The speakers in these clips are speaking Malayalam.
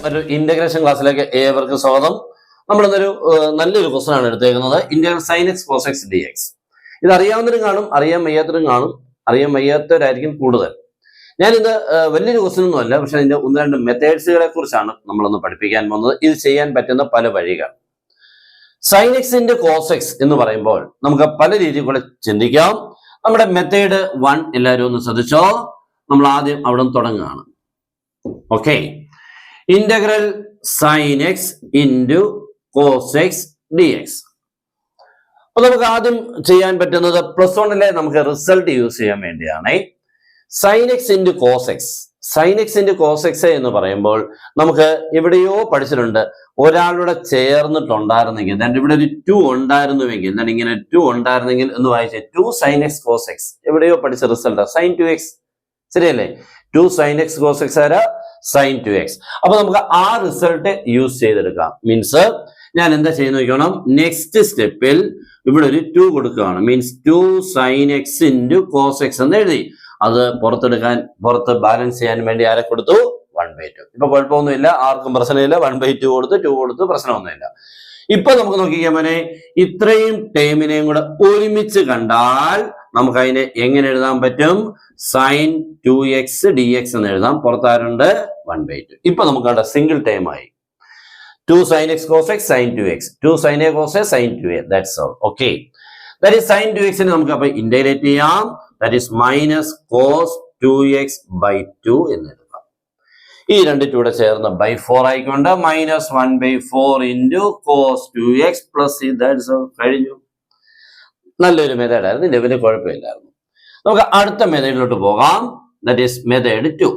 ഒരു ഇന്റഗ്രേഷൻ ക്ലാസ്സിലേക്ക് ഏവർക്കും സ്വാഗതം. നമ്മളിന്നൊരു നല്ലൊരു ക്വസ്റ്റൻ ആണ് എടുത്തേക്കുന്നത്. Integral sine x cos x d x. ഇത് അറിയാവുന്നവരും കാണും, അറിയാൻ വയ്യാത്തവരും കാണും. അറിയാൻ വയ്യാത്തവരായിരിക്കും കൂടുതൽ. ഞാനിത് വലിയൊരു ക്വസ്റ്റൻ ഒന്നും അല്ല, പക്ഷെ അതിന്റെ ഒന്ന് രണ്ട് മെത്തേഡ്സുകളെ കുറിച്ചാണ് നമ്മളൊന്ന് പഠിപ്പിക്കാൻ പോകുന്നത്. ഇത് ചെയ്യാൻ പറ്റുന്ന പല വഴികൾ. സൈൻ എക്സിന്റെ കോസ് എക്സ് എന്ന് പറയുമ്പോൾ നമുക്ക് പല രീതിയിൽ കൂടെ ചിന്തിക്കാം. നമ്മുടെ മെത്തേഡ് 1 എല്ലാവരും ഒന്ന് ശ്രദ്ധിച്ചോ. നമ്മൾ ആദ്യം അവിടെ നിന്ന് തുടങ്ങുകയാണ്. Okay, integral sine x into cos x d x. അപ്പൊ നമുക്ക് ആദ്യം ചെയ്യാൻ പറ്റുന്നത് +1 നമുക്ക് റിസൾട്ട് യൂസ് ചെയ്യാൻ വേണ്ടിയാണ്. Sine x into cos x. Sine x into cos x എന്ന് പറയുമ്പോൾ നമുക്ക് എവിടെയോ പഠിച്ചിട്ടുണ്ട്, ഒരാളുടെ ചേർന്നിട്ടുണ്ടായിരുന്നെങ്കിൽ, എന്നിട്ട് ഇവിടെ ഒരു 2 ഉണ്ടായിരുന്നുവെങ്കിൽ, എന്നിട്ട് ഇങ്ങനെ 2 ഉണ്ടായിരുന്നെങ്കിൽ എന്ന് വായിച്ചേ 2 സൈൻ എക്സ് കോസ് എക്സ്. എവിടെയോ പഠിച്ച റിസൾട്ട് സൈൻ 2x, ശരിയല്ലേ? 2 സൈൻ എക്സ് കോസ് എക്സ് ആരാ? Sine 2x. അപ്പൊ നമുക്ക് ആ റിസൾട്ട് യൂസ് ചെയ്തെടുക്കാം. മീൻസ് ഞാൻ എന്താ ചെയ്യുന്ന നോക്കണം, നെക്സ്റ്റ് സ്റ്റെപ്പിൽ ഇവിടെ ഒരു 2 കൊടുക്കുകയാണ്. Means 2 sine x into cos x എന്ന് എഴുതി. അത് പുറത്ത് ബാലൻസ് ചെയ്യാൻ വേണ്ടി ആരെ കൊടുത്തു? 1/2. ഇപ്പൊ കുഴപ്പമൊന്നുമില്ല, ആർക്കും പ്രശ്നമില്ല. 1/2 കൊടുത്ത് 2 കൊടുത്ത് പ്രശ്നമൊന്നുമില്ല. ഇപ്പൊ നമുക്ക് നോക്കിക്കാൻ മോനെ, ഇത്രയും ടേമിനെയും കൂടെ ഒരുമിച്ച് കണ്ടാൽ നമുക്ക് അതിനെ എങ്ങനെ എഴുതാൻ പറ്റും? സൈൻ 2x dx എന്ന് എഴുതാം. പുറത്താരുണ്ട്? 1/2. ഇപ്പൊ നമുക്ക് കണ്ട സിംഗിൾ ടൈം ആയി. 2 sin x cos x sin 2x, 2 sin a cos a sin 2a. That's all. Okay, that is sin 2x നെ നമുക്ക് അപ്പൊ ഇന്റഗ്രേറ്റ് ചെയ്യാം. That is minus cos 2x by 2 എന്ന് എഴുതാം. ഈ രണ്ട് 2 കൂടെ ചേർന്ന് by 4 ആയിക്കൊണ്ട് minus 1/4 into cos 2x plus that's all. കഴിഞ്ഞു. നല്ലൊരു മെത്തേഡായിരുന്നു, ഇതിന്റെ വലിയ കുഴപ്പമില്ലായിരുന്നു. നമുക്ക് അടുത്ത മെത്തേഡിലോട്ട് പോകാം. That is method 2.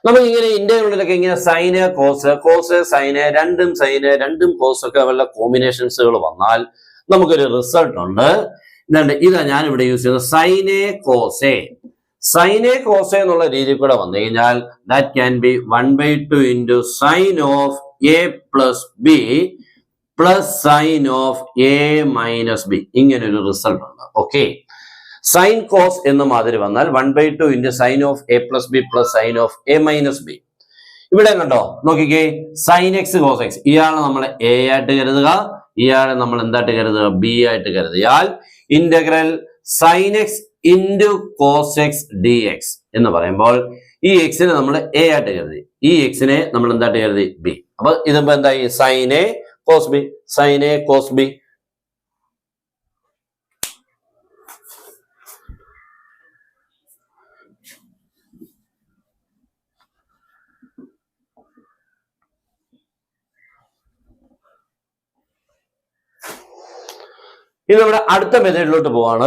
നമുക്ക് ഇങ്ങനെ ഇന്റഗ്രലിലൊക്കെ ഇങ്ങനെ സൈന് കോസ് സൈന്, രണ്ടും സൈന് രണ്ടും കോസ് ഒക്കെ വല്ല കോമ്പിനേഷൻസുകൾ വന്നാൽ നമുക്കൊരു റിസൾട്ട് ഉണ്ട്. ഇതാ ഞാൻ ഇവിടെ യൂസ് ചെയ്യുന്നത് സൈനെ കോസെ. സൈനെ കോസെ എന്നുള്ള രീതിയിൽ കൂടെ വന്നു കഴിഞ്ഞാൽ that can be 1/2 into sine of a plus b plus sine of a minus B. ഇങ്ങനെ ഒരു റിസൾട്ട് ഉണ്ട്. ഓക്കെ, സൈൻ കോസ് എന്ന മാതിരി വന്നാൽ 1/2 into sine of a plus b plus sine of a minus B. ഇവിടെ കണ്ടോ, നോക്കിക്കേ, സൈൻ എക്സ് കോസ് എക്സ്. ഇയാളെ നമ്മൾ എ ആയിട്ട് കരുതുക, ഇയാളെ നമ്മൾ എന്തായിട്ട് കരുതുക? ബി ആയിട്ട് കരുതിയാൽ integral sine x into cos x d x എന്ന് പറയുമ്പോൾ ഈ എക്സിനെ നമ്മൾ എ ആയിട്ട് കരുതി, ഈ എക്സിനെ നമ്മൾ എന്തായിട്ട് കരുതി? ബി. അപ്പൊ ഇതിപ്പോ എന്തായി? Sine a cos b, sine a cos b. ഇത് നമ്മുടെ അടുത്ത മെത്തേഡിലോട്ട് പോവാണ്.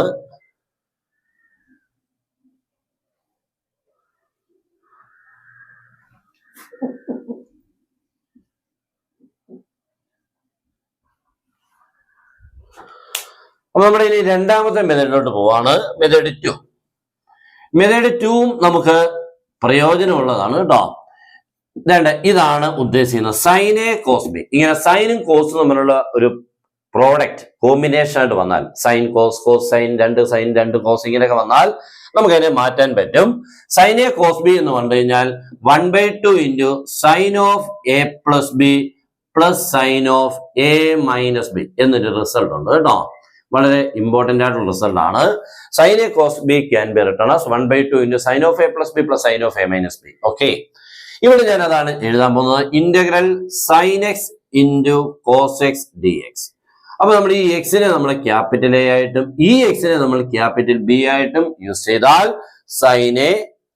അപ്പൊ നമ്മുടെ ഇനി രണ്ടാമത്തെ മെത്തേഡിലോട്ട് പോവാണ്, മെത്തേഡ് 2. മെത്തേഡ് 2 നമുക്ക് പ്രയോജനമുള്ളതാണ് കേട്ടോ. ഇതാണ് ഉദ്ദേശിക്കുന്നത്, സൈനെ കോസ് ബി. ഇങ്ങനെ സൈനും കോസും തമ്മിലുള്ള ഒരു പ്രോഡക്റ്റ് കോമ്പിനേഷൻ ആയിട്ട് വന്നാൽ, sine cos, cos sine, 2 sine 2 cos ഇങ്ങനെയൊക്കെ വന്നാൽ നമുക്ക് അതിനെ മാറ്റാൻ പറ്റും. സൈൻ എ കോസ് ബി എന്ന് പറഞ്ഞു കഴിഞ്ഞാൽ 1/2 into sine of a plus b plus sine of a minus b എന്നൊരു റിസൾട്ട് ഉണ്ട് കേട്ടോ. വളരെ ഇമ്പോർട്ടന്റ് ആയിട്ടുള്ള റിസൾട്ട് ആണ്. Sine a cos b can be written as 1/2 into sine of a plus b plus sine of a minus b. Okay, ഇവിടെ ഞാൻ അതാണ് എഴുതാൻ പോകുന്നത്, integral sine x into cos x d x. അപ്പൊ നമ്മൾ ഈ എക്സിനെ നമ്മൾ ക്യാപിറ്റൽ എ ആയിട്ടും ഈ എക്സിനെ നമ്മൾ ക്യാപിറ്റൽ ബി ആയിട്ടും യൂസ് ചെയ്താൽ സൈൻ എ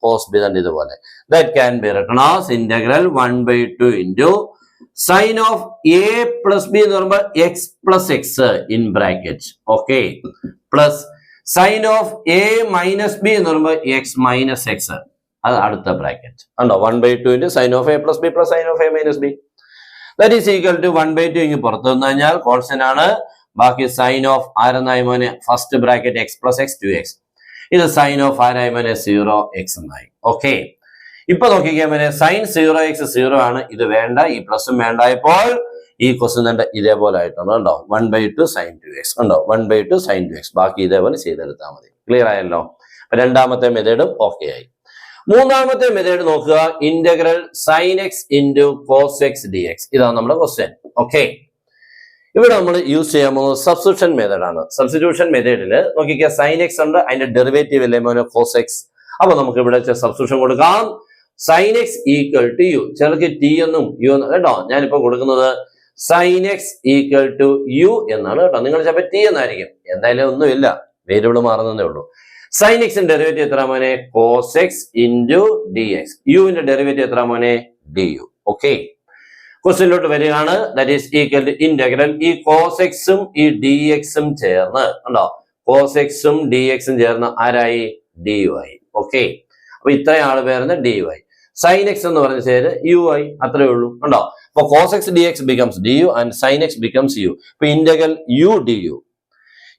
കോസ് ബി തന്നെ ഇതുപോലെ. That can be written as integral 1/2 into sine of a plus B എന്ന് പറയുമ്പോൾ X plus X in bracket. Okay, plus sine of a minus B എന്ന് പറയുമ്പോൾ എക്സ് മൈനസ് എക്സ്, അത് അടുത്ത ബ്രാക്കറ്റ് ഉണ്ടോ. 1/2 into sine of a plus b plus sine of a minus b. That is equal to 1/2 ഇങ്ങ് പുറത്തു വന്നു കഴിഞ്ഞാൽ കോൺസ്റ്റന്റ് ആണ്. ബാക്കി സൈൻ ഓഫ് ആരെന്നായി മോനെ? First bracket X plus X 2x. ഇത് സൈൻ ഓഫ് ആരായി മോനെ? 0x എന്നായി. ഓക്കെ, ഇപ്പൊ നോക്കിക്കാൻ മോനെ, സൈൻ 0x 0 ആണ്. ഇത് വേണ്ട, ഈ പ്ലസും വേണ്ടായപ്പോൾ ഈ ക്വസ്റ്റ്യൻ തന്നെ ഇതേപോലെ ആയിട്ടുണ്ട് കണ്ടോ. 1/2 സൈൻ 2x ഉണ്ടോ, 1/2 സൈൻ 2x. ബാക്കി ഇതേപോലെ ചെയ്തെടുത്താൽ മതി. ക്ലിയർ ആയല്ലോ. രണ്ടാമത്തെ മെത്തേഡും ഓക്കെ ആയി. മൂന്നാമത്തെ മെത്തേഡ് നോക്കുക, integral sine x into cos x d x. ഇതാണ് നമ്മുടെ ക്വസ്റ്റ്യൻ. ഓക്കെ, ഇവിടെ നമ്മൾ യൂസ് ചെയ്യാൻ പോകുന്നത് സബ്സ്റ്റിറ്റ്യൂഷൻ മെത്തേഡ് ആണ്. സബ്സ്റ്റിറ്റ്യൂഷൻ മെത്തേഡിൽ നോക്കിക്കുക, സൈൻ എക്സ് ഉണ്ട്, അതിന്റെ ഡെറിവേറ്റീവ് അല്ലേ മോനെ കോസ് എക്സ്. അപ്പൊ നമുക്ക് ഇവിടെ സബ്സ്റ്റിറ്റ്യൂഷൻ കൊടുക്കാം. Sine x equal to u, ചിലർക്ക് ടി എന്നും യു എന്നും കേട്ടോ. ഞാനിപ്പോ കൊടുക്കുന്നത് sine x equal to u എന്നാണ് കേട്ടോ. നിങ്ങൾ ചിലപ്പോൾ ടി എന്നായിരിക്കും, എന്തായാലും ഒന്നുമില്ല, വേരിയബിൾ മാറുന്നതേ ഉള്ളൂ. സൈൻ എക്സിന്റെ ഡെറിവേറ്റീവ് എത്ര മോനെ? Cos x into d x. യുവിന്റെ ഡെറിവേറ്റീവ് എത്ര മോനെ? D u. ഓക്കെ, ക്വസ്റ്റ്യനിലോട്ട് വരികയാണ്. That is equal to integral e cos എക്സും ഈ ഡി എക്സും ചേർന്ന് ഉണ്ടോ, കോസ് എക്സും ഡി എക്സും ചേർന്ന് ആരായി? ഡി യു ആയി. ഓക്കെ, അപ്പൊ ഇത്രയും ആള് പേരുന്ന ഡി യു ആയി. സൈൻ എക്സ് എന്ന് പറഞ്ഞ പേര് യു ആയി, അത്രേ ഉള്ളൂ ഉണ്ടോ. അപ്പൊ cos x d x becomes d u and sine x becomes u. ഇപ്പൊ ഇന്റഗ്രൽ യു ഡി യു,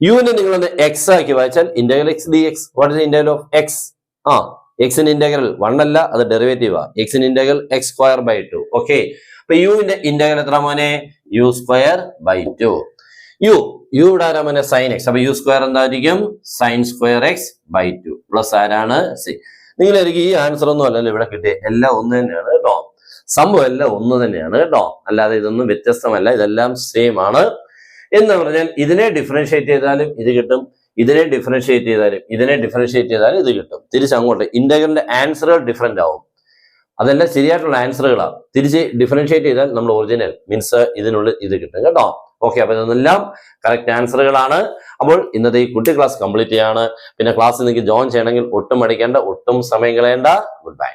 യുവിനെ നിങ്ങളൊന്ന് എക്സ് ആക്കി വായിച്ചാൽ integral x d x. What is integral of x? എക്സിന്റെ ഇന്റഗ്രൽ 1 അല്ല, അത് ഡെറിവേറ്റീവ് ആ. എക്സിന്റെ integral x square by 2. Okay, അപ്പൊ യുവിന്റെ ഇന്റഗ്രൽ എത്ര മോനെ? U square by 2. യു ഇവിടെ ആരാ മോനെ? Sine x. അപ്പൊ യു സ്ക്വയർ എന്തായിരിക്കും? Sine square x by 2 plus ആരാണ്? സി. നിങ്ങളായിരിക്കും ഈ ആൻസർ ഒന്നും അല്ലല്ലോ ഇവിടെ കിട്ടിയ, എല്ലാം ഒന്ന് തന്നെയാണ് കേട്ടോ. സംഭവം എല്ലാം ഒന്ന് തന്നെയാണ് കേട്ടോ, അല്ലാതെ ഇതൊന്നും വ്യത്യസ്തമല്ല, ഇതെല്ലാം സെയിം ആണ്. എന്ന് പറഞ്ഞാൽ ഇതിനെ ഡിഫറൻഷിയേറ്റ് ചെയ്താലും ഇത് കിട്ടും, ഇതിനെ ഡിഫറൻഷിയേറ്റ് ചെയ്താലും ഇത് കിട്ടും. തിരിച്ചങ്ങോട്ട് ഇന്റഗ്രലിന്റെ ആൻസറുകൾ ഡിഫറെന്റ് ആവും, അതെല്ലാം ശരിയായിട്ടുള്ള ആൻസറുകളാണ്. തിരിച്ച് ഡിഫറൻഷിയേറ്റ് ചെയ്താൽ നമ്മൾ ഒറിജിനൽ മീൻസ് ഇതിനുള്ളിൽ ഇത് കിട്ടും കേട്ടോ. ഓക്കെ, അപ്പൊ ഇതെല്ലാം കറക്റ്റ് ആൻസറുകളാണ്. അപ്പോൾ ഇന്നത്തെ ഈ കുട്ടി ക്ലാസ് കംപ്ലീറ്റ് ചെയ്യാണ്. പിന്നെ ക്ലാസ് നിങ്ങൾക്ക് ജോയിൻ ചെയ്യണമെങ്കിൽ ഒട്ടും മടിക്കേണ്ട, ഒട്ടും സമയം കളയേണ്ട. Good bye.